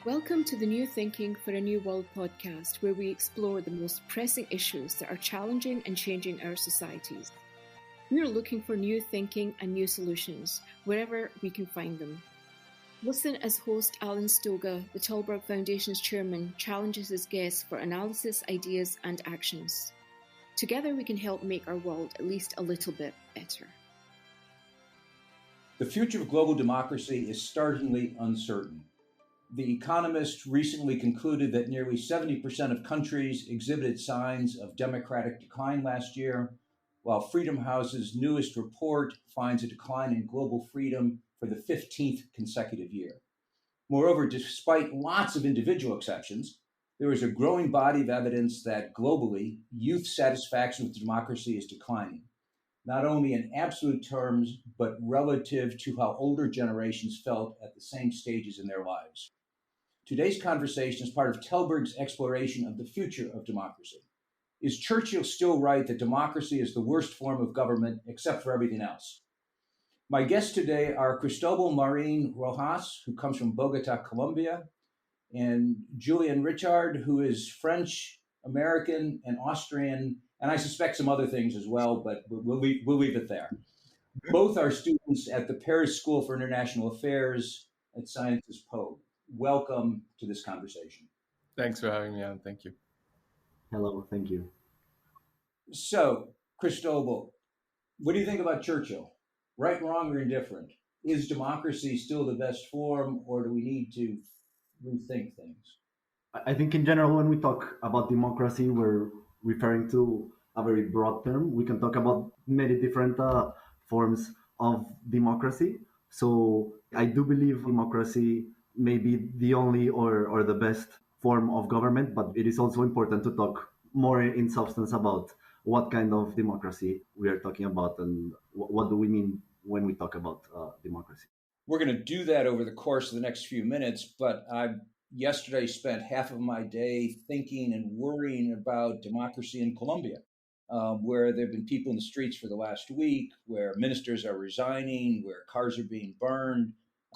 Welcome to the New Thinking for a New World podcast, where we explore the most pressing issues that are challenging and changing our societies. We are looking for new thinking and new solutions, wherever we can find them. Listen as host Alan Stoga, the Tilburg Foundation's chairman, challenges his guests for analysis, ideas, and actions. Together we can help make our world at least a little bit better. The future of global democracy is startlingly uncertain. The Economist recently concluded that nearly 70% of countries exhibited signs of democratic decline last year, while Freedom House's newest report finds a decline in global freedom for the 15th consecutive year. Moreover, despite lots of individual exceptions, there is a growing body of evidence that globally, youth satisfaction with democracy is declining, not only in absolute terms, but relative to how older generations felt at the same stages in their lives. Today's conversation is part of Tilburg's exploration of the future of democracy. Is Churchill still right that democracy is the worst form of government except for everything else? My guests today are Cristobal Marin Rojas, who comes from Bogota, Colombia, and Julian Richard, who is French, American, and Austrian, and I suspect some other things as well, but we'll leave it there. Both are students at the Paris School for International Affairs at Sciences Po. Welcome to this conversation. Thanks for having me on. Thank you. Hello, thank you. So, Cristobal, what do you think about Churchill? Right, wrong, or indifferent? Is democracy still the best form, or do we need to rethink things? I think in general, when we talk about democracy, we're referring to a very broad term. We can talk about many different forms of democracy. So I do believe democracy may be the only or the best form of government, but it is also important to talk more in substance about what kind of democracy we are talking about and what do we mean when we talk about democracy. We're going to do that over the course of the next few minutes, but I yesterday spent half of my day thinking and worrying about democracy in Colombia, where there have been people in the streets for the last week, where ministers are resigning, where cars are being burned.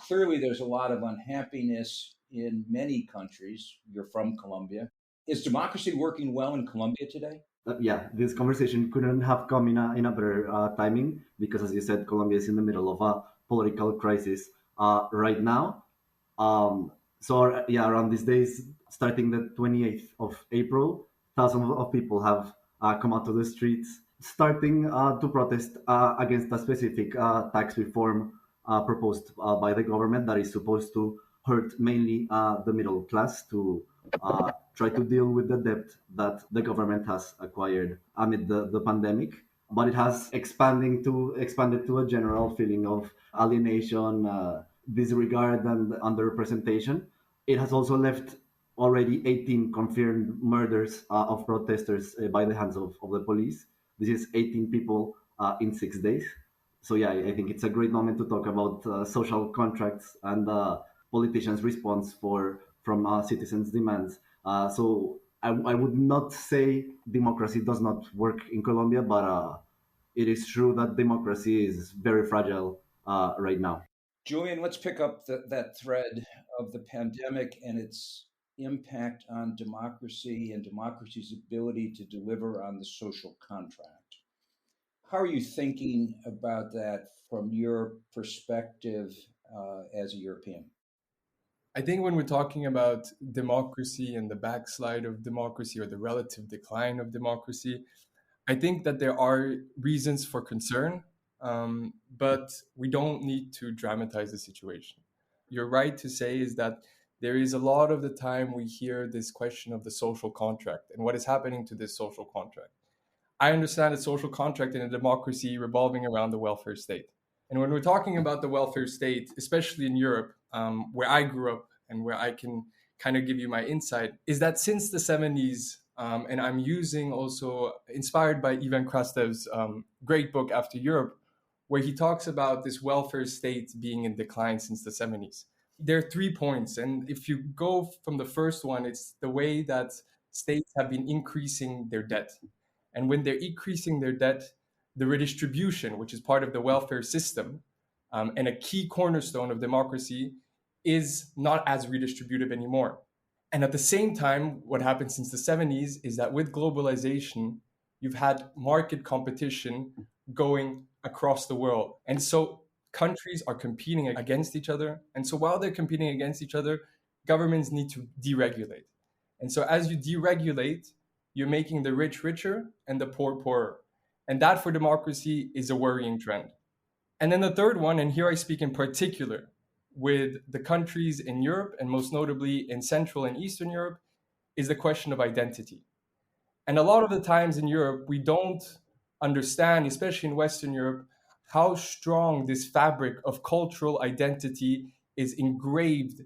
Clearly, there's a lot of unhappiness in many countries. You're from Colombia. Is democracy working well in Colombia today? Yeah, this conversation couldn't have come in a better timing because, as you said, Colombia is in the middle of a political crisis right now. Around these days, starting the 28th of April, thousands of people have come out to the streets, starting to protest against a specific tax reform proposed by the government that is supposed to hurt mainly the middle class to try to deal with the debt that the government has acquired amid the pandemic. But it has expanded to a general feeling of alienation, disregard, and underrepresentation. It has also left already 18 confirmed murders of protesters by the hands of the police. This is 18 people in 6 days. So yeah, I think it's a great moment to talk about social contracts and politicians' response from citizens' demands. So I would not say democracy does not work in Colombia, but it is true that democracy is very fragile right now. Julian, let's pick up that thread of the pandemic and its impact on democracy and democracy's ability to deliver on the social contract. How are you thinking about that from your perspective as a European? I think when we're talking about democracy and the backslide of democracy or the relative decline of democracy, I think that there are reasons for concern, but we don't need to dramatize the situation. You're right to say is that there is a lot of the time we hear this question of the social contract and what is happening to this social contract. I understand a social contract in a democracy revolving around the welfare state. And when we're talking about the welfare state, especially in Europe, where I grew up and where I can kind of give you my insight, is that since the 70s, and I'm using also inspired by Ivan Krastev's great book After Europe, where he talks about this welfare state being in decline since the 70s. There are 3 points. And if you go from the first one, it's the way that states have been increasing their debt. And when they're increasing their debt, the redistribution, which is part of the welfare system and a key cornerstone of democracy, is not as redistributive anymore. And at the same time, what happened since the 70s is that with globalization, you've had market competition going across the world. And so countries are competing against each other. And so while they're competing against each other, governments need to deregulate. And so as you deregulate, you're making the rich richer and the poor poorer. And that for democracy is a worrying trend. And then the third one, and here I speak in particular with the countries in Europe, and most notably in Central and Eastern Europe, is the question of identity. And a lot of the times in Europe, we don't understand, especially in Western Europe, how strong this fabric of cultural identity is engraved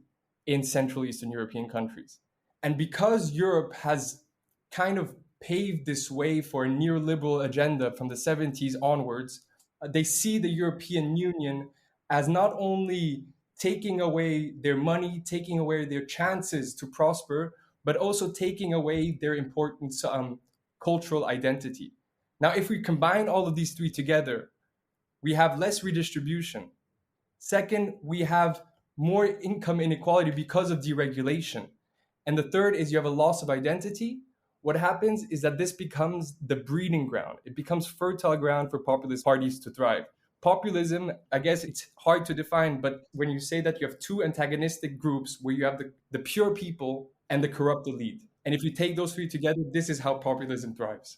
in Central Eastern European countries. And because Europe has kind of paved this way for a neoliberal agenda from the 70s onwards, they see the European Union as not only taking away their money, taking away their chances to prosper, but also taking away their important cultural identity. Now, if we combine all of these three together, we have less redistribution. Second, we have more income inequality because of deregulation. And the third is you have a loss of identity. What happens is that this becomes the breeding ground. It becomes fertile ground for populist parties to thrive. Populism, I guess it's hard to define, but when you say that you have two antagonistic groups where you have the pure people and the corrupt elite, and if you take those three together, this is how populism thrives.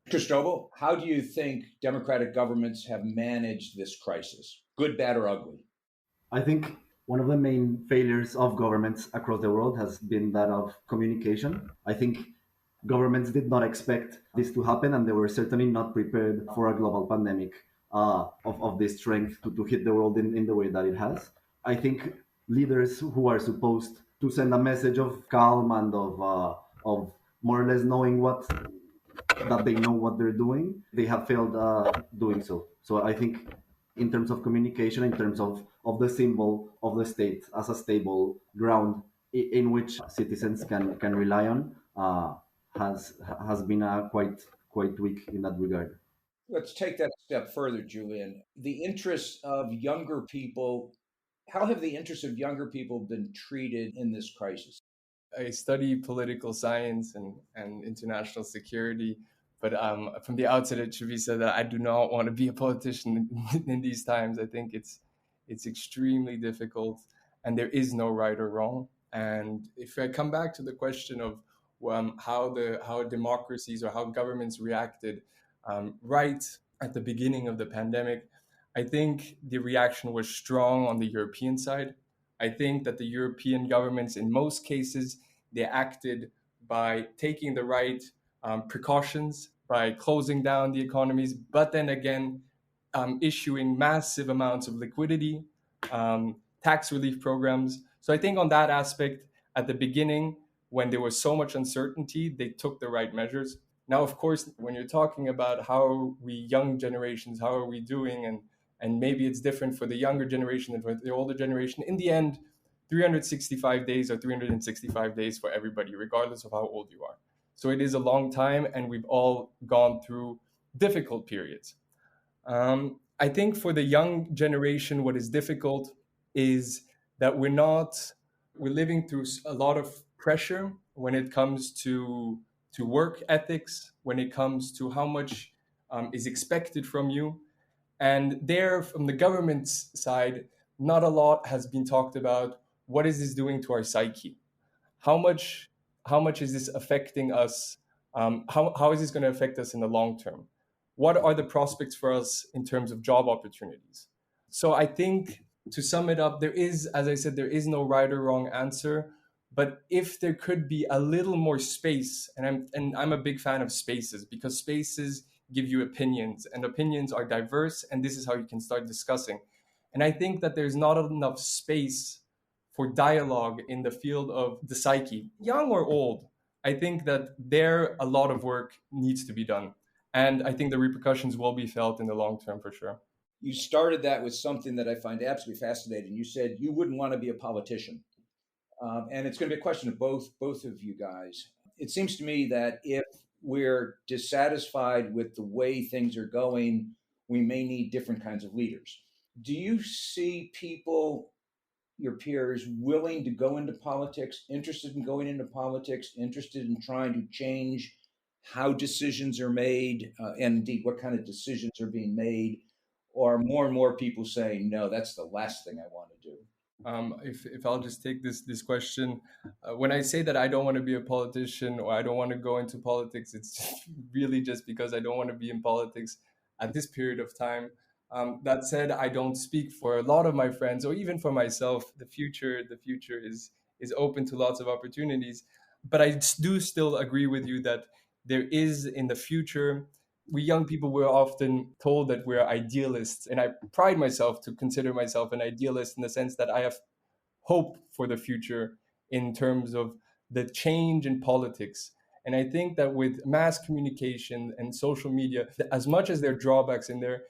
Cristobal, how do you think democratic governments have managed this crisis? Good, bad, or ugly? I think one of the main failures of governments across the world has been that of communication. I think governments did not expect this to happen, and they were certainly not prepared for a global pandemic of this strength to hit the world in the way that it has. I think leaders who are supposed to send a message of calm and of more or less knowing that they know what they're doing, they have failed doing so. So I think in terms of communication, in terms of the symbol of the state as a stable ground in which citizens can rely on, has been quite weak in that regard. Let's take that a step further, Julian. The interests of younger people, how have the interests of younger people been treated in this crisis? I study political science and international security, but from the outset, it should be said that I do not want to be a politician in these times. I think it's extremely difficult, and there is no right or wrong. And if I come back to the question of how democracies or how governments reacted right at the beginning of the pandemic, I think the reaction was strong on the European side. I think that the European governments, in most cases, they acted by taking the right precautions, by closing down the economies, but then again, issuing massive amounts of liquidity, tax relief programs. So I think on that aspect, at the beginning, when there was so much uncertainty, they took the right measures. Now, of course, when you're talking about how are we young generations, how are we doing, and maybe it's different for the younger generation than for the older generation, in the end, 365 days are 365 days for everybody, regardless of how old you are. So it is a long time, and we've all gone through difficult periods. I think for the young generation, what is difficult is that we're living through a lot of pressure when it comes to work ethics, when it comes to how much is expected from you. And there, from the government's side, not a lot has been talked about. What is this doing to our psyche? How much is this affecting us? How is this going to affect us in the long term? What are the prospects for us in terms of job opportunities? So I think, to sum it up, there is, as I said, there is no right or wrong answer. But if there could be a little more space, and I'm a big fan of spaces, because spaces give you opinions, and opinions are diverse, and this is how you can start discussing. And I think that there's not enough space for dialogue in the field of the psyche, young or old. I think that there a lot of work needs to be done. And I think the repercussions will be felt in the long term for sure. You started that with something that I find absolutely fascinating. You said you wouldn't want to be a politician. And it's going to be a question of both of you guys. It seems to me that if we're dissatisfied with the way things are going, we may need different kinds of leaders. Do you see people your peers willing to go into politics, interested in going into politics, interested in trying to change how decisions are made, and indeed what kind of decisions are being made, or more and more people saying, no, that's the last thing I want to do? If I'll just take this question, when I say that I don't want to be a politician or I don't want to go into politics, it's really just because I don't want to be in politics at this period of time. That said, I don't speak for a lot of my friends or even for myself. The future is open to lots of opportunities, but I do still agree with you that there is in the future. We young people were often told that we're idealists, and I pride myself to consider myself an idealist in the sense that I have hope for the future in terms of the change in politics. And I think that with mass communication and social media, as much as there are drawbacks in there,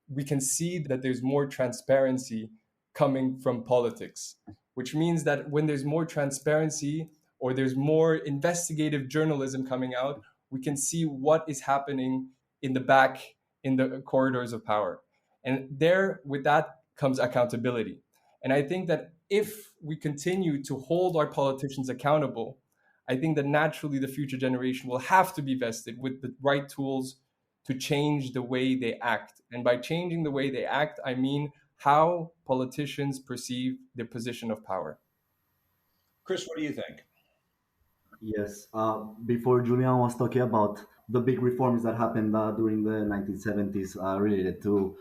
we can see that there's more transparency coming from politics, which means that when there's more transparency or there's more investigative journalism coming out, we can see what is happening in the back, in the corridors of power. And there, with that comes accountability. And I think that if we continue to hold our politicians accountable, I think that naturally the future generation will have to be vested with the right tools to change the way they act. And by changing the way they act, I mean how politicians perceive their position of power. Chris, what do you think? Yes. Before Julian was talking about the big reforms that happened during the 1970s related to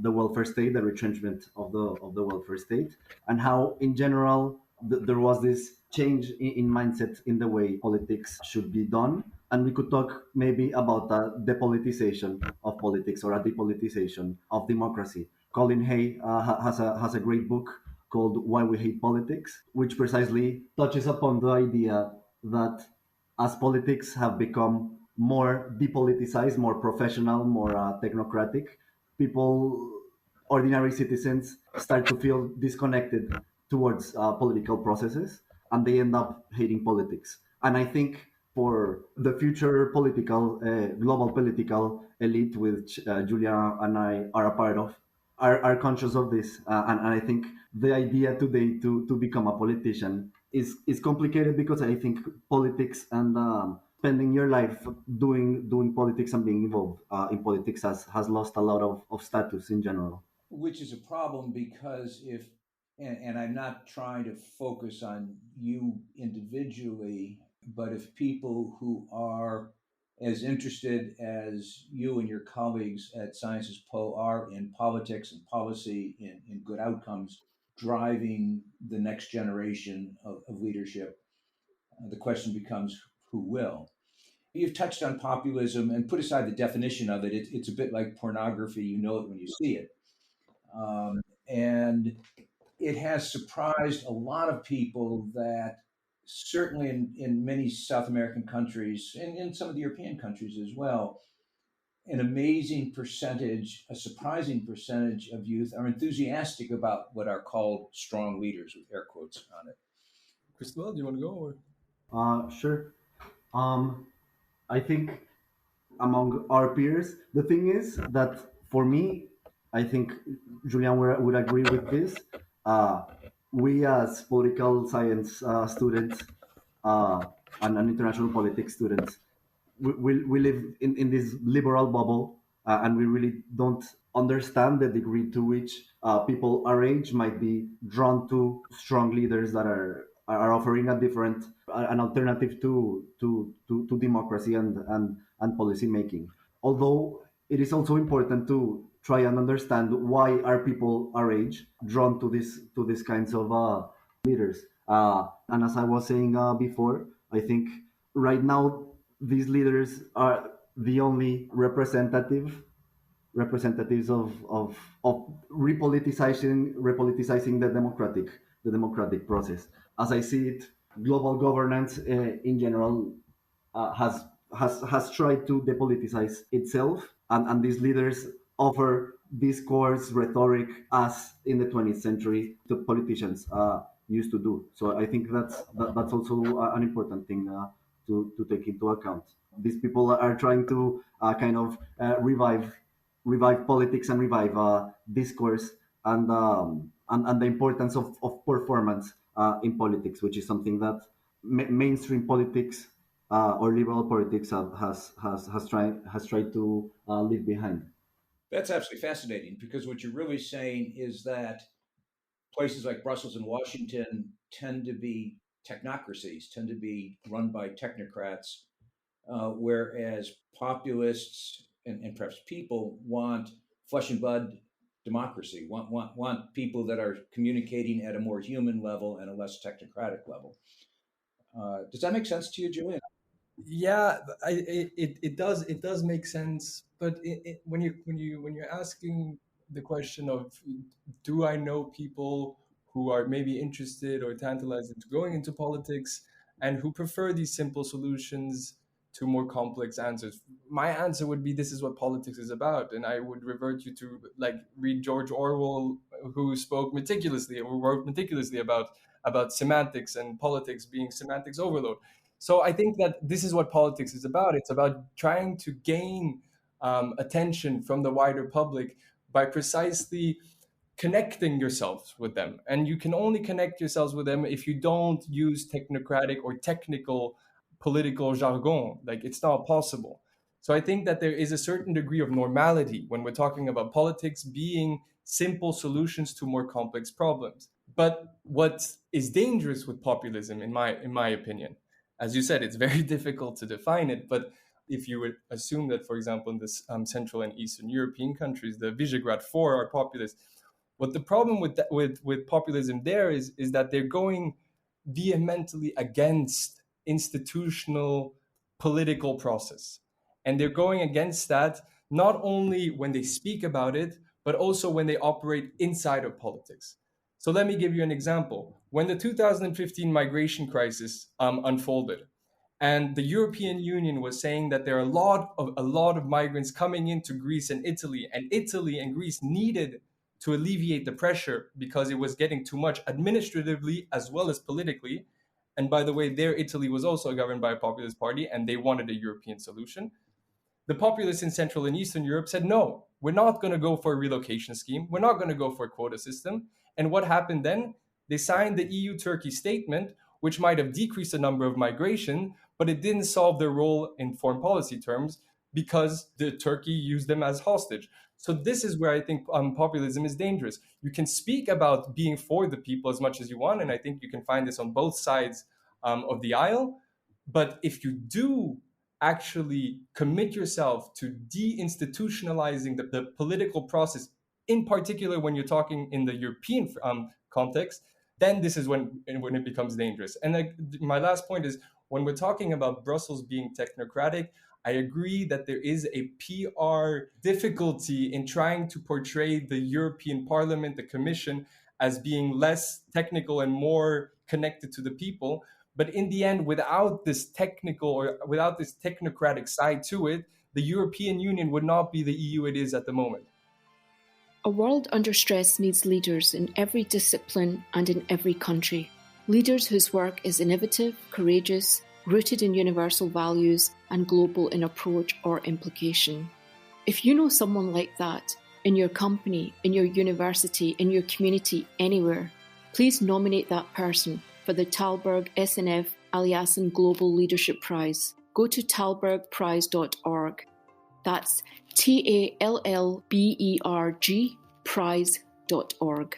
the welfare state, the retrenchment of the welfare state, and how, in general, there was this change in mindset in the way politics should be done. And we could talk maybe about the depoliticization of politics or a depoliticization of democracy. Colin Hay has a great book called Why We Hate Politics, which precisely touches upon the idea that as politics have become more depoliticized, more professional, more technocratic, people, ordinary citizens, start to feel disconnected towards political processes, and they end up hating politics. And I think for the future political, global political elite, which Julia and I are a part of, are conscious of this, and I think the idea today to become a politician is complicated, because I think politics and spending your life doing politics and being involved in politics has lost a lot of status in general. Which is a problem because if, and I'm not trying to focus on you individually, but if people who are as interested as you and your colleagues at Sciences Po are in politics and policy, in good outcomes, driving the next generation of leadership, the question becomes who will. You've touched on populism, and put aside the definition of it, it's a bit like pornography. You know it when you see it. And it has surprised a lot of people that certainly in many South American countries and in some of the European countries as well, an amazing percentage, a surprising percentage of youth are enthusiastic about what are called strong leaders, with air quotes on it. Crystal, do you want to go? Or? Sure. Um, I think among our peers, the thing is that for me, I think Julian would agree with this. Uh, we as political science students uh, and international politics students, we live in this liberal bubble, and we really don't understand the degree to which people our age might be drawn to strong leaders that are offering a different an alternative to democracy and policy making. Although it is also important to try and understand why are people our age drawn to these kinds of leaders. And as I was saying before, I think right now these leaders are the only representatives of repoliticizing the democratic process. As I see it, global governance in general has tried to depoliticize itself, and these leaders offer discourse rhetoric as in the 20th century the politicians used to do. So I think that's also an important thing to take into account. These people are trying to kind of revive politics and revive discourse, and and the importance of performance in politics, which is something that mainstream politics or liberal politics has tried to leave behind. That's absolutely fascinating because what you're really saying is that places like Brussels and Washington tend to be technocracies, tend to be run by technocrats, whereas populists and perhaps people want flesh and blood democracy, want people that are communicating at a more human level and a less technocratic level. Does that make sense to you, Julian? Yeah, it does make sense. But when you're asking the question of, do I know people who are maybe interested or tantalized into going into politics and who prefer these simple solutions to more complex answers? My answer would be, this is what politics is about, and I would revert you to, like, read George Orwell, who spoke meticulously or wrote meticulously about semantics and politics being semantics overload. So I think that this is what politics is about. It's about trying to gain attention from the wider public by precisely connecting yourselves with them. And you can only connect yourselves with them if you don't use technocratic or technical political jargon. Like, it's not possible. So I think that there is a certain degree of normality when we're talking about politics being simple solutions to more complex problems. But what is dangerous with populism, in my opinion, as you said, it's very difficult to define it. But if you would assume that, for example, in this Central and Eastern European countries, the Visegrad Four are populist, what the problem with populism there is that they're going vehemently against institutional political process, and they're going against that not only when they speak about it, but also when they operate inside of politics. So let me give you an example. When the 2015 migration crisis unfolded, and the European Union was saying that there are a lot of migrants coming into Greece and Italy, and Italy and Greece needed to alleviate the pressure because it was getting too much administratively as well as politically. And by the way, their Italy was also governed by a populist party, and they wanted a European solution. The populists in Central and Eastern Europe said, no, we're not going to go for a relocation scheme. We're not going to go for a quota system. And what happened then? They signed the EU Turkey statement, which might have decreased the number of migration, but it didn't solve their role in foreign policy terms because the Turkey used them as hostage. So this is where I think populism is dangerous. You can speak about being for the people as much as you want, and I think you can find this on both sides of the aisle. But if you do actually commit yourself to deinstitutionalizing the political process, in particular when you're talking in the European context, then this is when it becomes dangerous. And like, my last point is, when we're talking about Brussels being technocratic, I agree that there is a PR difficulty in trying to portray the European Parliament, the Commission, as being less technical and more connected to the people. But in the end, without this technical or without this technocratic side to it, the European Union would not be the EU it is at the moment. A world under stress needs leaders in every discipline and in every country. Leaders whose work is innovative, courageous, rooted in universal values, and global in approach or implication. If you know someone like that, in your company, in your university, in your community, anywhere, please nominate that person for the Talberg SNF Aliassane Global Leadership Prize. Go to talbergprize.org. That's TALLBERG prize.org.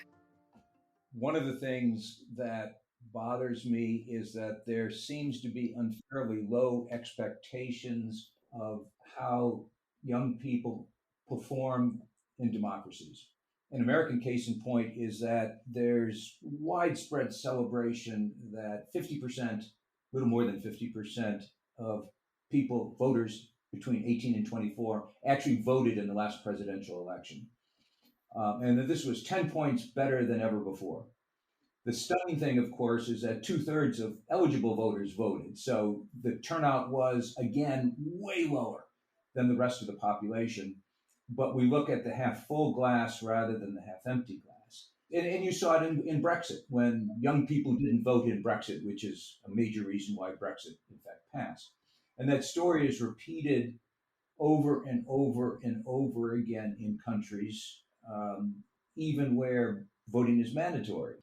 One of the things that bothers me is that there seems to be unfairly low expectations of how young people perform in democracies. An American case in point is that there's widespread celebration that 50%, a little more than 50% of people, voters between 18 and 24, actually voted in the last presidential election. And that this was 10 points better than ever before. The stunning thing, of course, is that 2/3 of eligible voters voted. So the turnout was, again, way lower than the rest of the population. But we look at the half full glass rather than the half empty glass. And you saw it in Brexit when young people didn't vote in Brexit, which is a major reason why Brexit, in fact, passed. And that story is repeated over and over and over again in countries, even where voting is mandatory.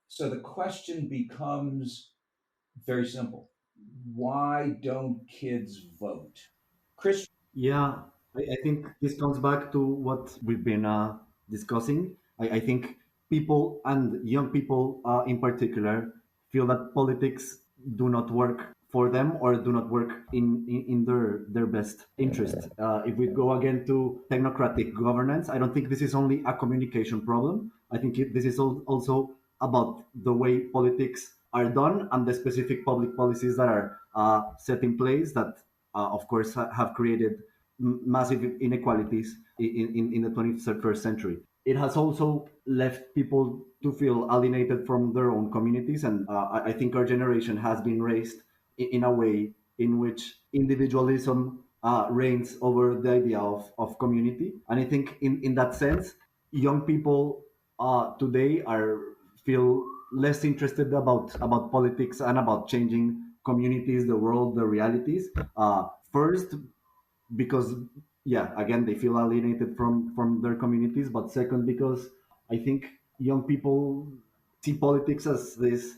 So the question becomes very simple: why don't kids vote? Chris? Yeah, I think this comes back to what we've been discussing. I think people and young people in particular feel that politics do not work for them or do not work in their best interest. If we go again to technocratic governance, I don't think this is only a communication problem. I think this is also about the way politics are done and the specific public policies that are set in place that of course, have created massive inequalities in the 21st century. It has also left people to feel alienated from their own communities. And I think our generation has been raised in a way in which individualism reigns over the idea of community. And I think in that sense, young people today are feel less interested about politics and about changing communities, the world, the realities. First, because yeah, again, they feel alienated from their communities. But second, because I think young people see politics as this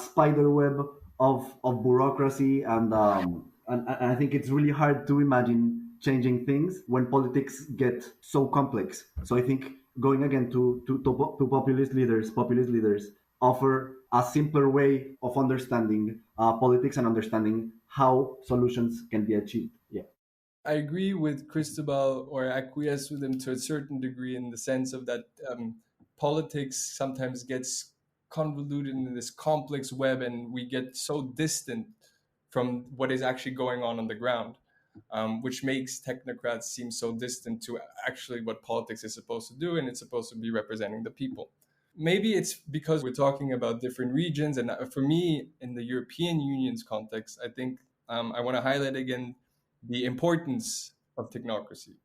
spider web of bureaucracy, and I think it's really hard to imagine changing things when politics get so complex. So I think going again to populist leaders offer a simpler way of understanding politics and understanding how solutions can be achieved. Yeah. I agree with Cristobal, or acquiesce with him to a certain degree, in the sense of that politics sometimes gets convoluted in this complex web, and we get so distant from what is actually going on the ground, which makes technocrats seem so distant to actually what politics is supposed to do, and it's supposed to be representing the people. Maybe it's because we're talking about different regions, and for me, in the European Union's context, I think I want to highlight again the importance of technocracy.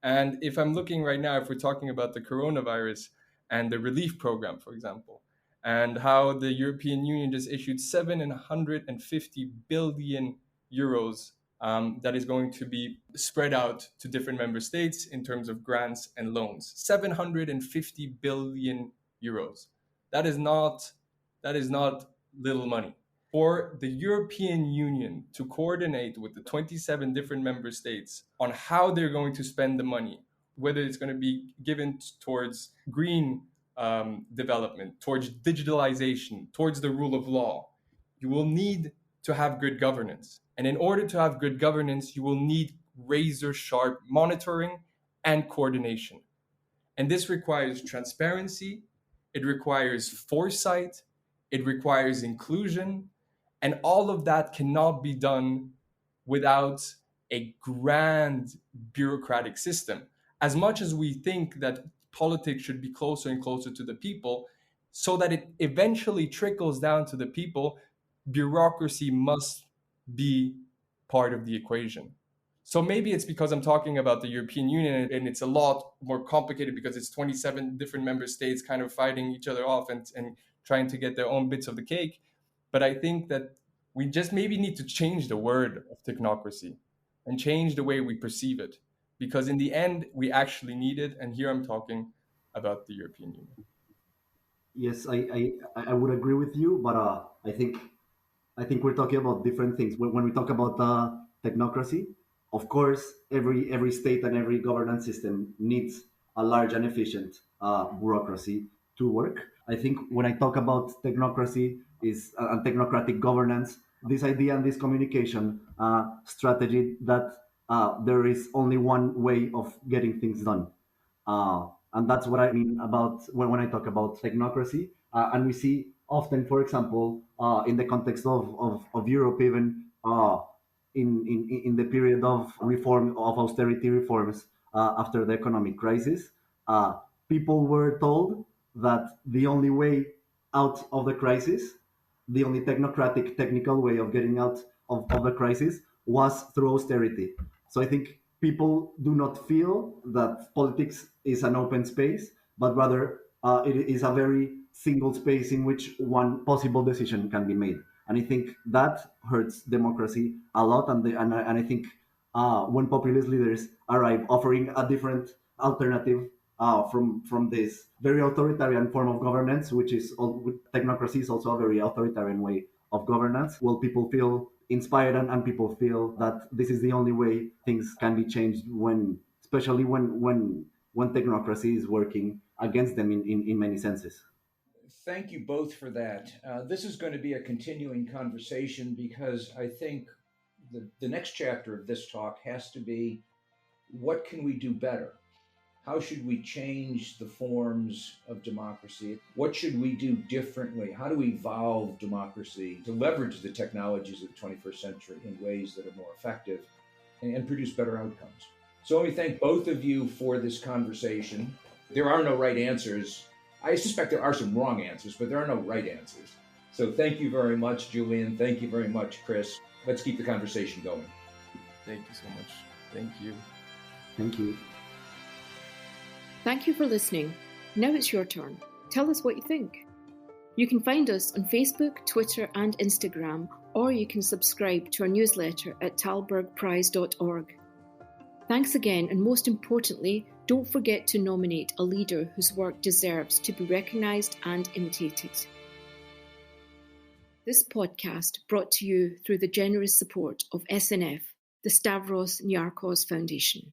And if I'm looking right now, if we're talking about the coronavirus and the relief program, for example, and how the European Union just issued 750 billion euros, that is going to be spread out to different member states in terms of grants and loans. 750 billion euros. That is not little money. For the European Union to coordinate with the 27 different member states on how they're going to spend the money, whether it's going to be given towards green development, towards digitalization, towards the rule of law, you will need to have good governance. And in order to have good governance, you will need razor sharp monitoring and coordination. And this requires transparency, it requires foresight, it requires inclusion, and all of that cannot be done without a grand bureaucratic system. As much as we think that politics should be closer and closer to the people, so that it eventually trickles down to the people, bureaucracy must be part of the equation. So maybe it's because I'm talking about the European Union, and it's a lot more complicated because it's 27 different member states kind of fighting each other off and trying to get their own bits of the cake. But I think that we just maybe need to change the word of technocracy and change the way we perceive it. Because in the end, we actually need it. And here I'm talking about the European Union. Yes, I would agree with you, but I think we're talking about different things. When we talk about technocracy, of course, every state and every governance system needs a large and efficient bureaucracy to work. I think when I talk about technocracy is and technocratic governance, this idea and this communication strategy that there is only one way of getting things done. And that's what I mean about when I talk about technocracy. And we see often, for example, in the context of Europe, even in the period of reform, of austerity reforms after the economic crisis, uh, people were told that the only way out of the crisis, the only technocratic, technical way of getting out of the crisis was through austerity. So I think people do not feel that politics is an open space, but rather it is a very single space in which one possible decision can be made. And I think that hurts democracy a lot. And I think when populist leaders arrive offering a different alternative from this very authoritarian form of governance, which is technocracy is also a very authoritarian way of governance. Will people feel inspired and people feel that this is the only way things can be changed especially when technocracy is working against them in many senses. Thank you both for that. This is going to be a continuing conversation because I think the next chapter of this talk has to be, what can we do better? How should we change the forms of democracy? What should we do differently? How do we evolve democracy to leverage the technologies of the 21st century in ways that are more effective and produce better outcomes? So let me thank both of you for this conversation. There are no right answers. I suspect there are some wrong answers, but there are no right answers. So thank you very much, Julian. Thank you very much, Chris. Let's keep the conversation going. Thank you so much. Thank you. Thank you. Thank you for listening. Now it's your turn. Tell us what you think. You can find us on Facebook, Twitter, and Instagram, or you can subscribe to our newsletter at talbergprize.org. Thanks again, and most importantly, don't forget to nominate a leader whose work deserves to be recognised and imitated. This podcast brought to you through the generous support of SNF, the Stavros Niarchos Foundation.